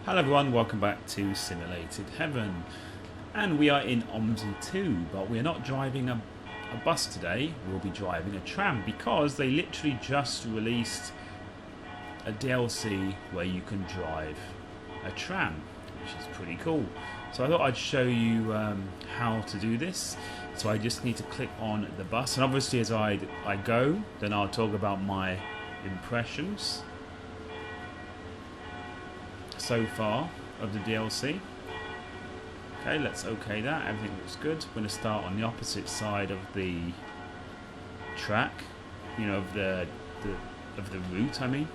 Hello everyone, welcome back to Simulated Heaven. And we are in OMSI 2, but we're not driving a bus today, we'll be driving a tram because they literally just released a DLC where you can drive a tram, which is pretty cool. So I thought I'd show you how to do this. So I just need to click on the bus, and obviously as I go, then I'll talk about my impressions so far of the DLC. Okay, let's OK that. Everything looks good. We're going to start on the opposite side of the track, you know, of the route. I mean.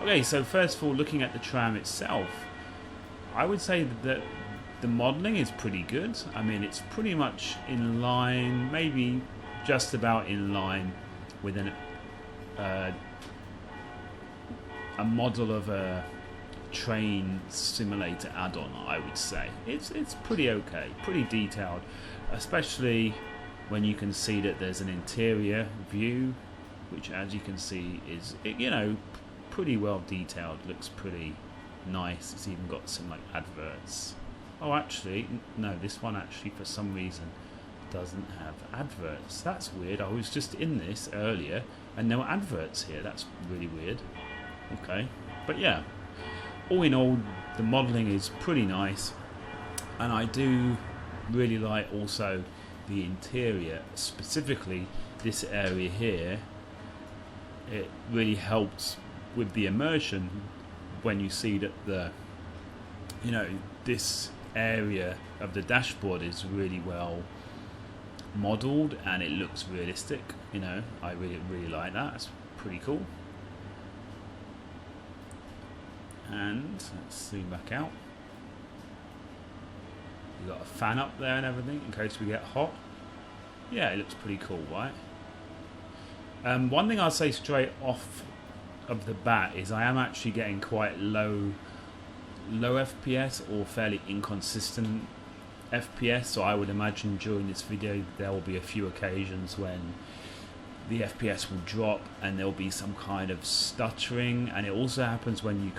Okay, so first of all, looking at the tram itself, I would say that the modelling is pretty good. I mean, it's pretty much in line, maybe just about in line with a model of a train simulator add-on. I would say it's pretty okay, pretty detailed, especially when you can see that there's an interior view, which, as you can see, is, you know, pretty well detailed. Looks pretty nice. It's even got some like adverts. Oh, actually, no, this one actually for some reason doesn't have adverts. That's weird. I was just in this earlier and there were adverts here. That's really weird. Okay, but yeah, all in all, the modelling is pretty nice, and I do really like also the interior, specifically this area here. It really helps with the immersion when you see that this area of the dashboard is really well modelled and it looks realistic. You know, I really like that. It's pretty cool. And let's zoom back out. We've got a fan up there and everything in case we get hot. Yeah, it looks pretty cool, right? One thing I'll say straight off of the bat is I am actually getting quite low FPS or fairly inconsistent FPS, so I would imagine during this video there will be a few occasions when the FPS will drop and there'll be some kind of stuttering, and it also happens when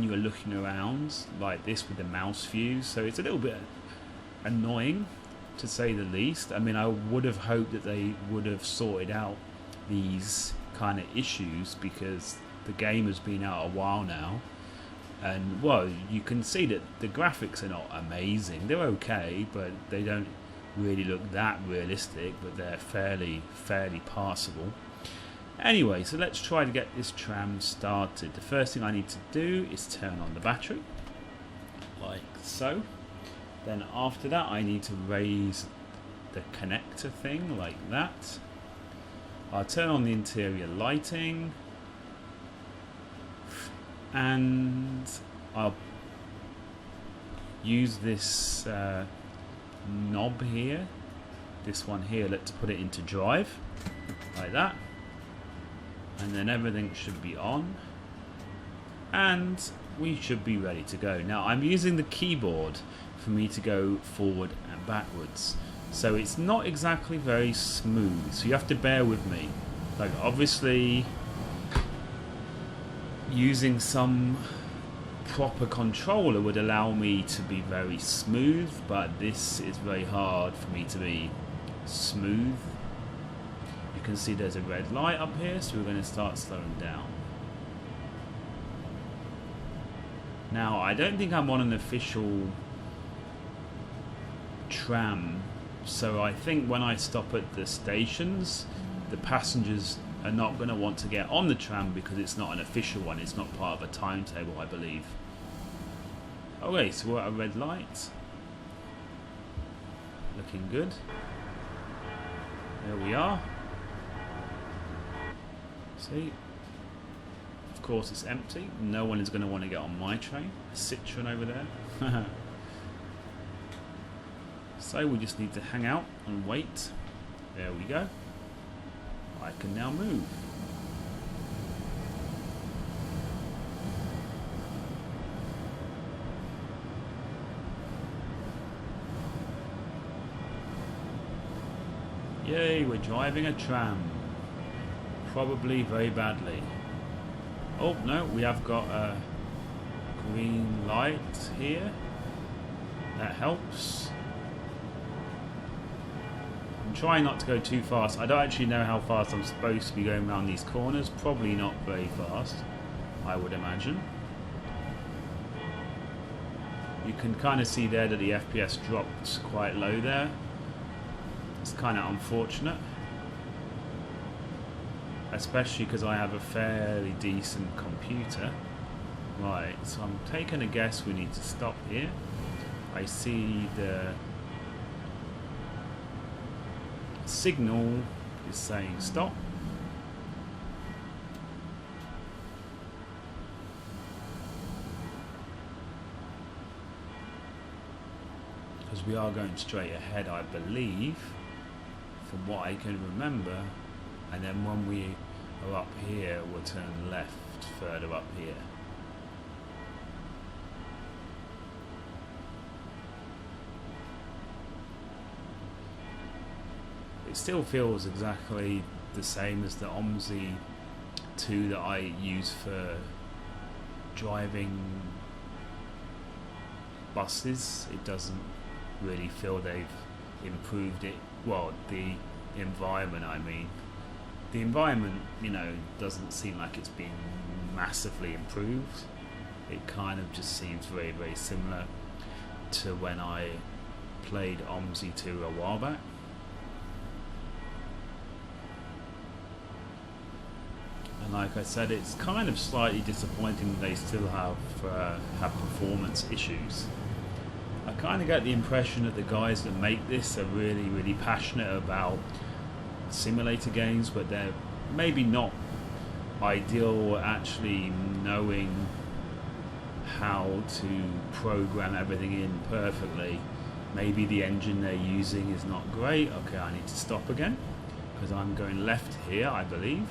you're looking around like this with the mouse views, so it's a little bit annoying to say the least. I mean, I would have hoped that they would have sorted out these kind of issues because the game has been out a while now, and well, you can see that the graphics are not amazing. They're okay, but they don't really look that realistic, but they're fairly passable. Anyway, so let's try to get this tram started. The first thing I need to do is turn on the battery, like so. Then after that I need to raise the connector thing, like that. I'll turn on the interior lighting, and I'll use this knob here, this one here, let's put it into drive, like that, and then everything should be on and we should be ready to go. Now I'm using the keyboard for me to go forward and backwards, so it's not exactly very smooth, so you have to bear with me. Like, obviously using some proper controller would allow me to be very smooth, but this is very hard for me to be smooth. You can see there's a red light up here, so we're going to start slowing down. Now I don't think I'm on an official tram, so I think when I stop at the stations, the passengers are not going to want to get on the tram because it's not an official one. It's not part of a timetable, I believe. Okay, so we're at a red light. Looking good. There we are. See? Of course it's empty. No one is going to want to get on my train. A Citroen over there. So we just need to hang out and wait. There we go. I can now move. Yay, we're driving a tram. Probably very badly. Oh no, we have got green light here. That helps. I'm trying not to go too fast. I don't actually know how fast I'm supposed to be going around these corners. Probably not very fast, I would imagine. You can kind of see there that the FPS dropped quite low there. It's kind of unfortunate. Especially because I have a fairly decent computer. Right, so I'm taking a guess we need to stop here. I see the signal is saying stop. Because we are going straight ahead, I believe, from what I can remember. And then when we are up here, we'll turn left further up here. It still feels exactly the same as the OMSI 2 that I use for driving buses. It doesn't really feel they've improved it. Well, the environment, I mean. The environment, you know, doesn't seem like it's been massively improved. It kind of just seems very, very similar to when I played OMSI 2 a while back. And like I said, it's kind of slightly disappointing that they still have performance issues. I kind of get the impression that the guys that make this are really, really passionate about simulator games, but they're maybe not ideal at actually knowing how to program everything in perfectly. Maybe the engine they're using is not great. Okay, I need to stop again because I'm going left here, I believe.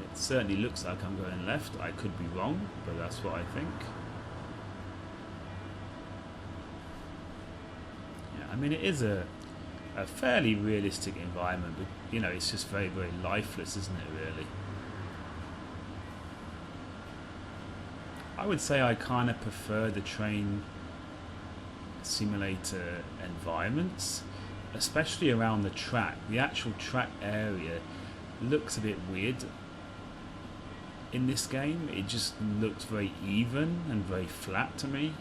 It certainly looks like I'm going left. I could be wrong, but that's what I think. I mean, it is a fairly realistic environment, but you know, it's just very, very lifeless, isn't it, really? I would say I kind of prefer the train simulator environments, especially around the track. The actual track area looks a bit weird in this game. It just looks very even and very flat to me.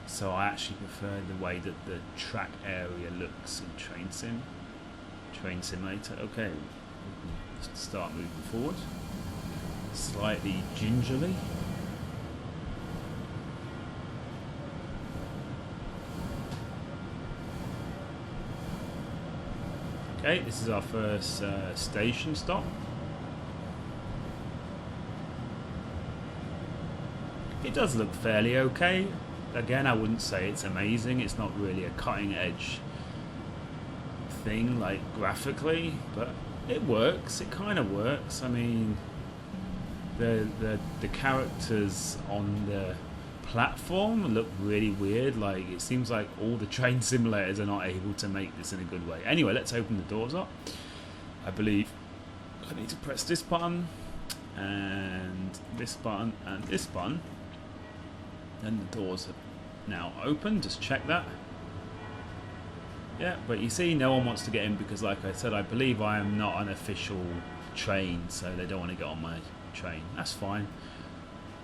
So I actually prefer the way that the track area looks in Train Simulator. Okay, let's start moving forward. Slightly gingerly. Okay, this is our first station stop. It does look fairly okay. Again, I wouldn't say it's amazing. It's not really a cutting edge thing, like graphically, but it works. It kind of works. I mean, the characters on the platform look really weird. Like, it seems like all the train simulators are not able to make this in a good way. Anyway, let's open the doors up. I believe I need to press this button and this button and this button. And the doors are now open. Just check that. Yeah, but you see, no one wants to get in because, like I said, I believe I am not an official train, so they don't want to get on my train. That's fine.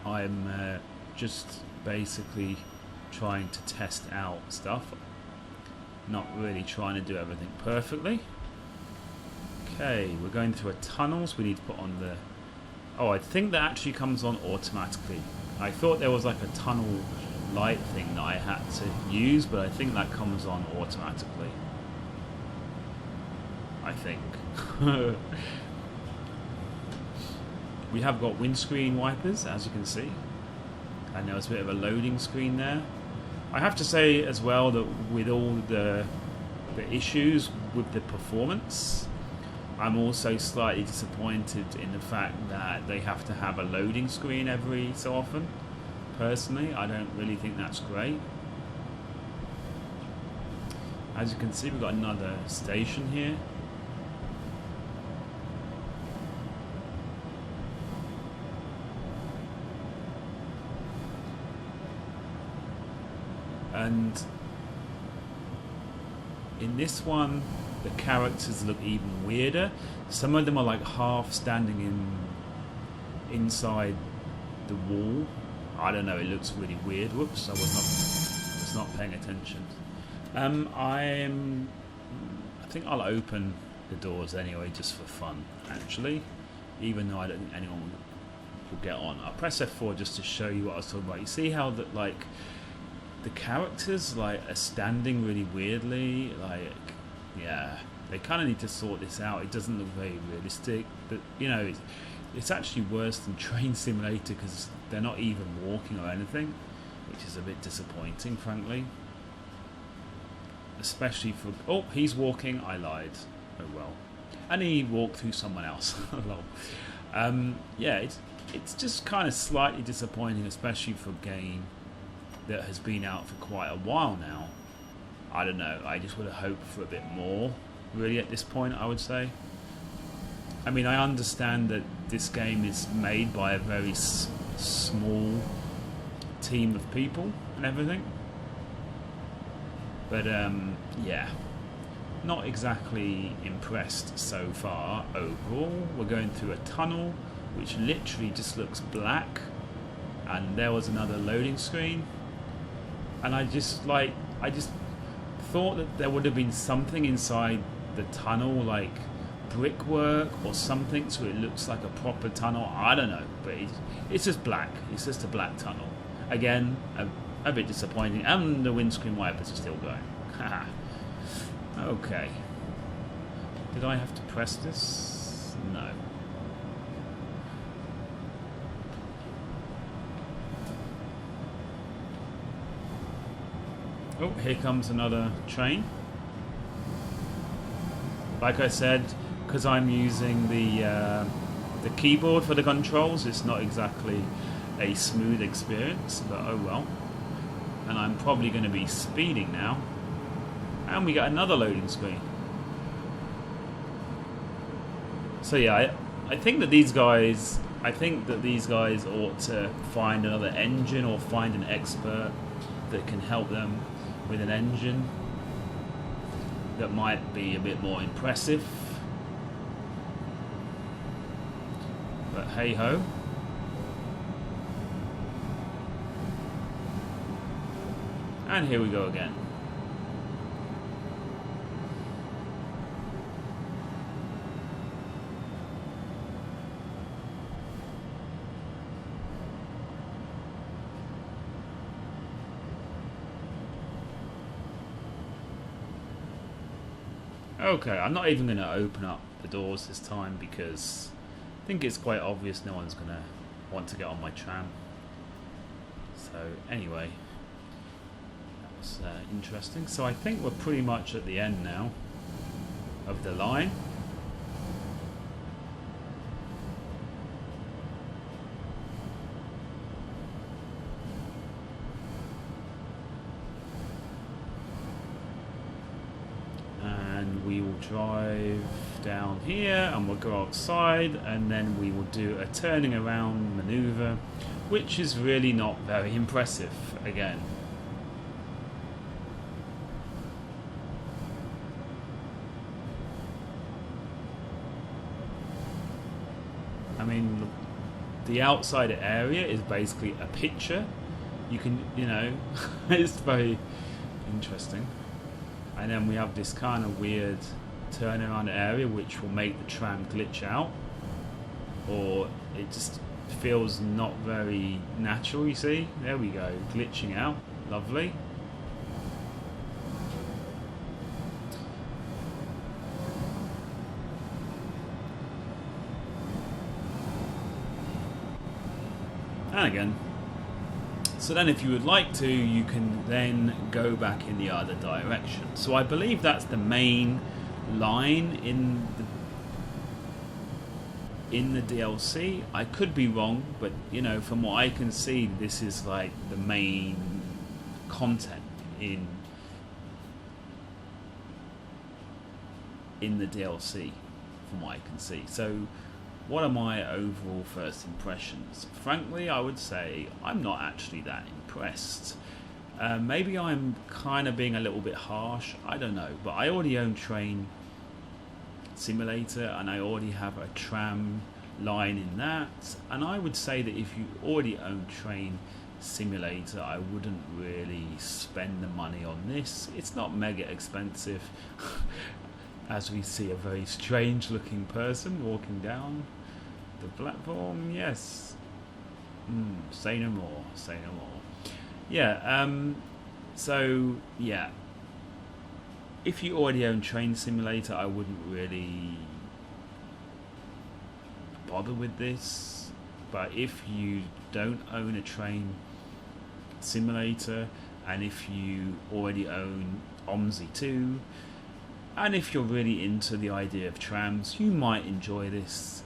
I'm just basically trying to test out stuff. Not really trying to do everything perfectly. Okay, we're going through a tunnel, so we need to put on the... Oh, I think that actually comes on automatically. I thought there was like a tunnel light thing that I had to use, but I think that comes on automatically. I think. We have got windscreen wipers, as you can see. And there was a bit of a loading screen there. I have to say as well that with all the issues with the performance, I'm also slightly disappointed in the fact that they have to have a loading screen every so often. Personally, I don't really think that's great. As you can see, we've got another station here. And in this one, the characters look even weirder. Some of them are like half standing inside the wall. I don't know, it looks really weird. Whoops, I was not paying attention. I think I'll open the doors anyway, just for fun, actually, even though I don't think anyone will get on. I'll press F4 just to show you what I was talking about. You see how that, like, the characters like are standing really weirdly, like, yeah, they kind of need to sort this out. It doesn't look very realistic, but you know, it's actually worse than Train Simulator because they're not even walking or anything, which is a bit disappointing, frankly. Especially for... Oh, he's walking. I lied. Oh well. And he walked through someone else. Yeah, it's just kind of slightly disappointing, especially for a game that has been out for quite a while now. I don't know. I just would have hoped for a bit more, really, at this point, I would say. I mean, I understand that this game is made by a very small team of people and everything. But, yeah, not exactly impressed so far overall. We're going through a tunnel, which literally just looks black. And there was another loading screen. And I just thought that there would have been something inside the tunnel, like brickwork or something, so it looks like a proper tunnel. I don't know, but it's just black. It's just a black tunnel. Again, a bit disappointing, and the windscreen wipers are still going. Okay. Did I have to press this? No. Oh, here comes another train. Like I said, because I'm using the keyboard for the controls, it's not exactly a smooth experience, but oh well. And I'm probably going to be speeding now. And we got another loading screen. So yeah, I think that these guys ought to find another engine or find an expert that can help them with an engine that might be a bit more impressive. But hey ho. And here we go again. Okay, I'm not even going to open up the doors this time because I think it's quite obvious no one's going to want to get on my tram. So anyway, that was interesting. So I think we're pretty much at the end now of the line. We will drive down here and we'll go outside, and then we will do a turning around maneuver, which is really not very impressive again. I mean, the outside area is basically a picture. You can, you know, it's very interesting. And then we have this kind of weird turnaround area which will make the tram glitch out, or it just feels not very natural. You see, there we go, glitching out. Lovely. And again. So then if you would like to, you can then go back in the other direction. So I believe that's the main line in the DLC. I could be wrong, but you know, from what I can see, this is like the main content in the DLC, from what I can see. So what are my overall first impressions? Frankly, I would say I'm not actually that impressed. Maybe I'm kind of being a little bit harsh, I don't know, but I already own Train Simulator and I already have a tram line in that, and I would say that if you already own Train Simulator, I wouldn't really spend the money on this. It's not mega expensive. As we see a very strange looking person walking down the platform. Yes. Say no more, say no more. Yeah, so yeah, if you already own Train Simulator, I wouldn't really bother with this. But if you don't own a Train Simulator, and if you already own OMSI 2, and if you're really into the idea of trams, you might enjoy this.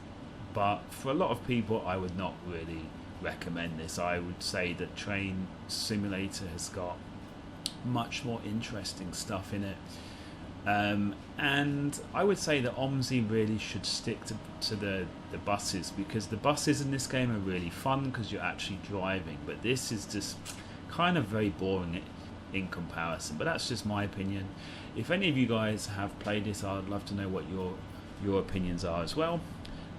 But for a lot of people, I would not really recommend this. I would say that Train Simulator has got much more interesting stuff in it. And I would say that OMSI really should stick to the buses, because the buses in this game are really fun because you're actually driving, but this is just kind of very boring in comparison. But that's just my opinion. If any of you guys have played this, I'd love to know what your opinions are as well.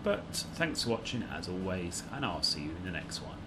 But thanks for watching as always, and I'll see you in the next one.